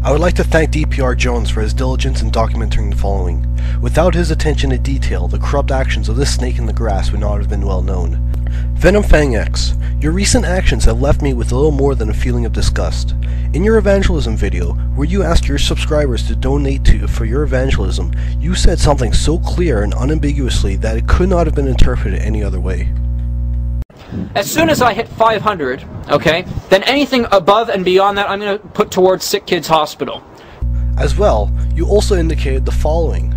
I would like to thank DPR Jones for his diligence in documenting the following. Without his attention to detail, the corrupt actions of this snake in the grass would not have been well known. VenomFangX, your recent actions have left me with a little more than a feeling of disgust. In your evangelism video, where you asked your subscribers to donate to you for your evangelism, you said something so clear and unambiguously that it could not have been interpreted any other way. As soon as I hit 500, okay, then anything above and beyond that I'm going to put towards Sick Kids Hospital. As well, you also indicated the following.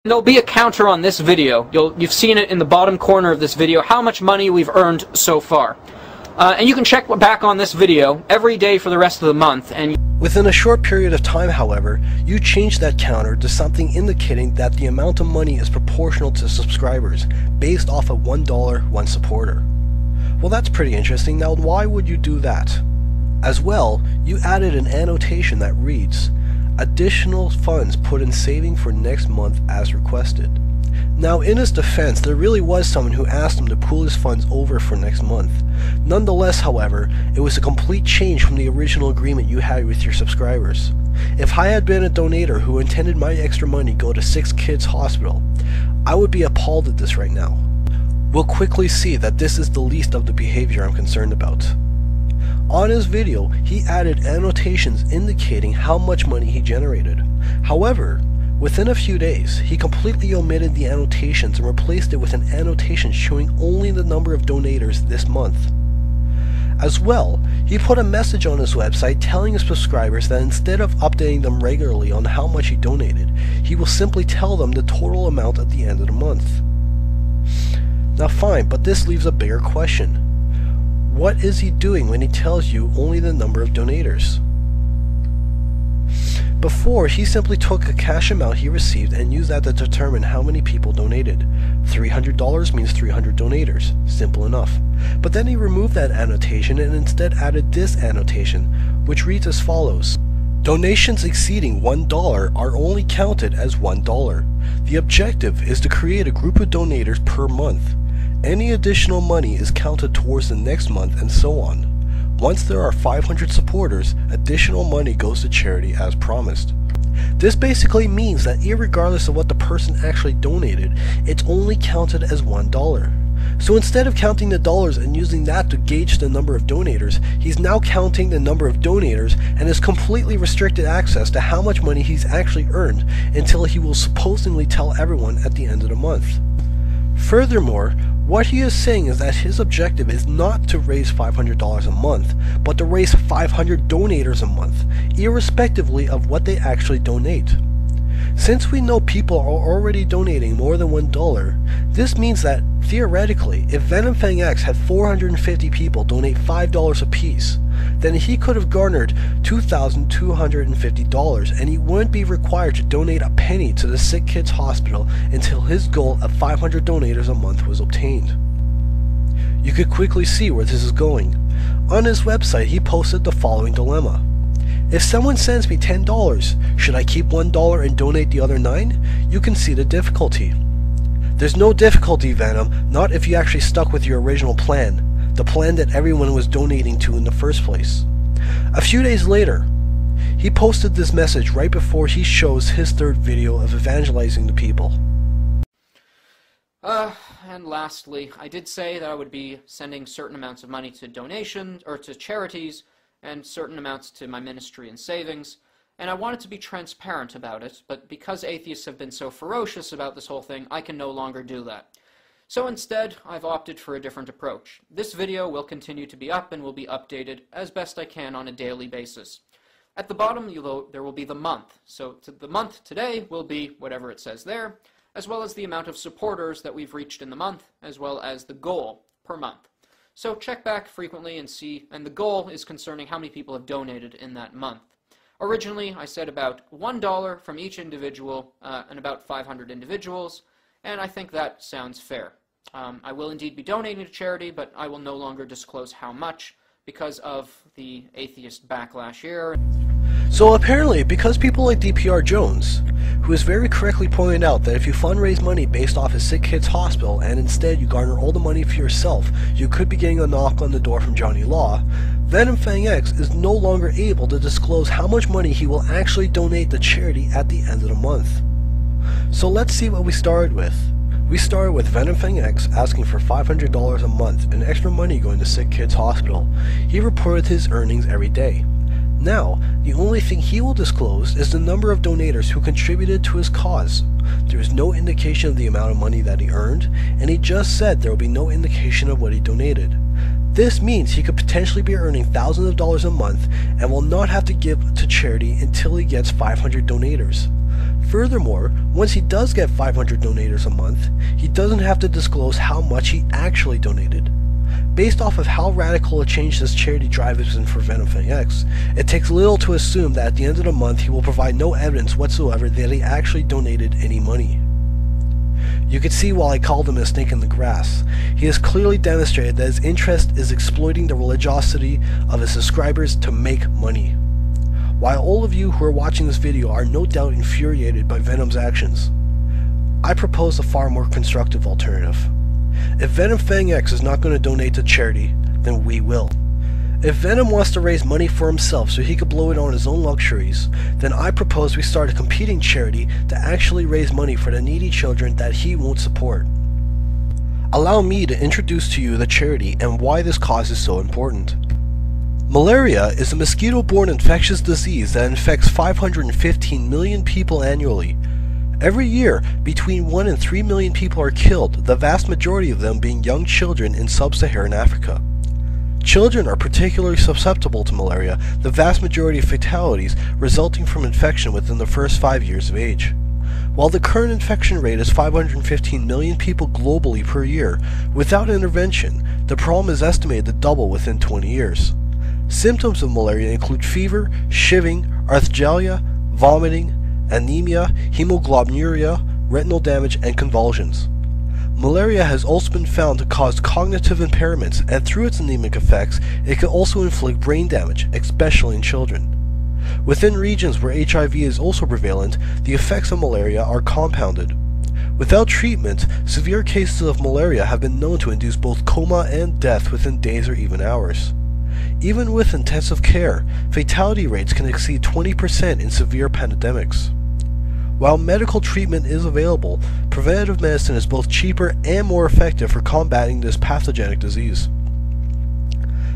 There'll be a counter on this video. You've seen it in the bottom corner of this video, how much money we've earned so far. And you can check back on this video every day for the rest of the month. And within a short period of time, however, you changed that counter to something indicating that the amount of money is proportional to subscribers, based off of $1 one supporter. Well, that's pretty interesting. Now, why would you do that? As well, you added an annotation that reads, "Additional funds put in saving for next month as requested." Now, in his defense, there really was someone who asked him to pool his funds over for next month. Nonetheless, however, it was a complete change from the original agreement you had with your subscribers. If I had been a donator who intended my extra money go to Sick Kids Hospital, I would be appalled at this right now. We'll quickly see that this is the least of the behavior I'm concerned about. On his video, he added annotations indicating how much money he generated. However, within a few days, he completely omitted the annotations and replaced it with an annotation showing only the number of donators this month. As well, he put a message on his website telling his subscribers that instead of updating them regularly on how much he donated, he will simply tell them the total amount at the end of the month. Now fine, but this leaves a bigger question. What is he doing when he tells you only the number of donators? Before, he simply took a cash amount he received and used that to determine how many people donated. $300 means 300 donators. Simple enough. But then he removed that annotation and instead added this annotation, which reads as follows. Donations exceeding $1 are only counted as $1. The objective is to create a group of donators per month. Any additional money is counted towards the next month and so on. Once there are 500 supporters, additional money goes to charity as promised. This basically means that irregardless of what the person actually donated, it's only counted as $1. So instead of counting the dollars and using that to gauge the number of donators, he's now counting the number of donators and has completely restricted access to how much money he's actually earned until he will supposedly tell everyone at the end of the month. Furthermore, what he is saying is that his objective is not to raise $500 a month, but to raise 500 donators a month, irrespectively of what they actually donate. Since we know people are already donating more than $1, this means that, theoretically, if VenomFangX had 450 people donate $5 apiece, then he could have garnered $2,250 and he wouldn't be required to donate a penny to the Sick Kids Hospital until his goal of 500 donators a month was obtained. You could quickly see where this is going. On his website, he posted the following dilemma. If someone sends me $10, should I keep $1 and donate the other $9? You can see the difficulty. There's no difficulty, Venom, not if you actually stuck with your original plan, the plan that everyone was donating to in the first place. A few days later, he posted this message right before he shows his third video of evangelizing the people. And lastly, I did say that I would be sending certain amounts of money to donations, or to charities, and certain amounts to my ministry and savings, and I wanted to be transparent about it, but because atheists have been so ferocious about this whole thing, I can no longer do that. So instead, I've opted for a different approach. This video will continue to be up and will be updated as best I can on a daily basis. At the bottom, there will be the month. So the month today will be whatever it says there, as well as the amount of supporters that we've reached in the month, as well as the goal per month. So check back frequently and see, and the goal is concerning how many people have donated in that month. Originally, I said about $1 from each individual and about 500 individuals, and I think that sounds fair. I will indeed be donating to charity, but I will no longer disclose how much because of the atheist backlash here. So apparently, because people like DPR Jones, who has very correctly pointed out that if you fundraise money based off a Sick Kids Hospital and instead you garner all the money for yourself, you could be getting a knock on the door from Johnny Law, VenomFangX is no longer able to disclose how much money he will actually donate to charity at the end of the month. So let's see what we started with. We started with VenomFangX asking for $500 a month and extra money going to Sick Kids Hospital. He reported his earnings every day. Now, the only thing he will disclose is the number of donators who contributed to his cause. There is no indication of the amount of money that he earned, and he just said there will be no indication of what he donated. This means he could potentially be earning thousands of dollars a month and will not have to give to charity until he gets 500 donators. Furthermore, once he does get 500 donators a month, he doesn't have to disclose how much he actually donated. Based off of how radical a change this charity drive is in for VenomFangX, it takes little to assume that at the end of the month he will provide no evidence whatsoever that he actually donated any money. You can see why I called him a snake in the grass. He has clearly demonstrated that his interest is exploiting the religiosity of his subscribers to make money. While all of you who are watching this video are no doubt infuriated by Venom's actions, I propose a far more constructive alternative. If VenomFangX is not going to donate to charity, then we will. If Venom wants to raise money for himself so he could blow it on his own luxuries, then I propose we start a competing charity to actually raise money for the needy children that he won't support. Allow me to introduce to you the charity and why this cause is so important. Malaria is a mosquito-borne infectious disease that infects 515 million people annually. Every year, between 1 and 3 million people are killed, the vast majority of them being young children in sub-Saharan Africa. Children are particularly susceptible to malaria, the vast majority of fatalities resulting from infection within the first 5 years of age. While the current infection rate is 515 million people globally per year, without intervention, the problem is estimated to double within 20 years. Symptoms of malaria include fever, shivering, arthralgia, vomiting, anemia, hemoglobinuria, retinal damage, and convulsions. Malaria has also been found to cause cognitive impairments, and through its anemic effects, it can also inflict brain damage, especially in children. Within regions where HIV is also prevalent, the effects of malaria are compounded. Without treatment, severe cases of malaria have been known to induce both coma and death within days or even hours. Even with intensive care, fatality rates can exceed 20% in severe pandemics. While medical treatment is available, preventative medicine is both cheaper and more effective for combating this pathogenic disease.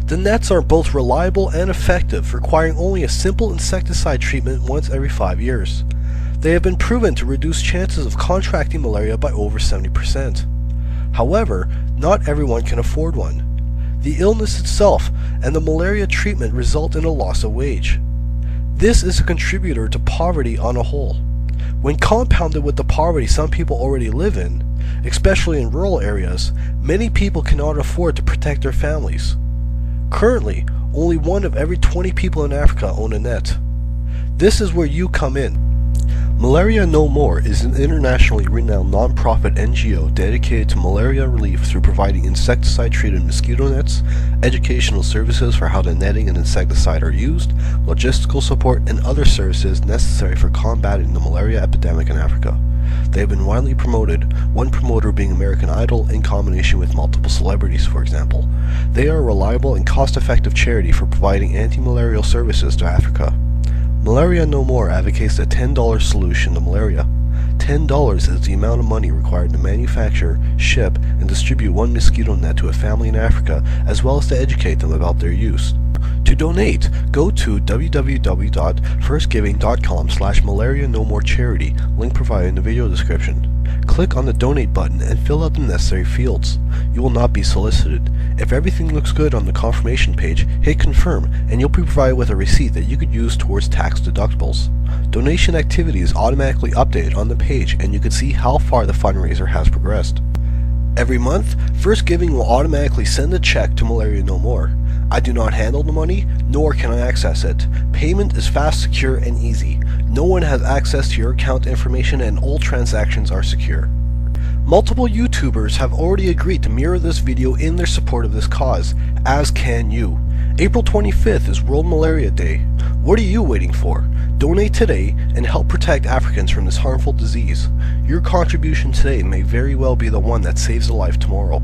The nets are both reliable and effective, requiring only a simple insecticide treatment once every 5 years. They have been proven to reduce chances of contracting malaria by over 70%. However, not everyone can afford one. The illness itself and the malaria treatment result in a loss of wage. This is a contributor to poverty on a whole. When compounded with the poverty some people already live in, especially in rural areas, many people cannot afford to protect their families. Currently, only 1 of every 20 people in Africa own a net. This is where you come in. Malaria No More is an internationally renowned non-profit NGO dedicated to malaria relief through providing insecticide-treated mosquito nets, educational services for how the netting and insecticide are used, logistical support, and other services necessary for combating the malaria epidemic in Africa. They have been widely promoted, one promoter being American Idol in combination with multiple celebrities, for example. They are a reliable and cost-effective charity for providing anti-malarial services to Africa. Malaria No More advocates a $10 solution to malaria. $10 is the amount of money required to manufacture, ship, and distribute 1 mosquito net to a family in Africa, as well as to educate them about their use. To donate, go to www.firstgiving.com/malaria-no-more-charity, link provided in the video description. Click on the donate button and fill out the necessary fields. You will not be solicited. If everything looks good on the confirmation page, hit confirm and you'll be provided with a receipt that you could use towards tax deductibles. Donation activity is automatically updated on the page and you can see how far the fundraiser has progressed. Every month, First Giving will automatically send a check to Malaria No More. I do not handle the money, nor can I access it. Payment is fast, secure, and easy. No one has access to your account information and all transactions are secure. Multiple YouTubers have already agreed to mirror this video in their support of this cause, as can you. April 25th is World Malaria Day. What are you waiting for? Donate today and help protect Africans from this harmful disease. Your contribution today may very well be the one that saves a life tomorrow.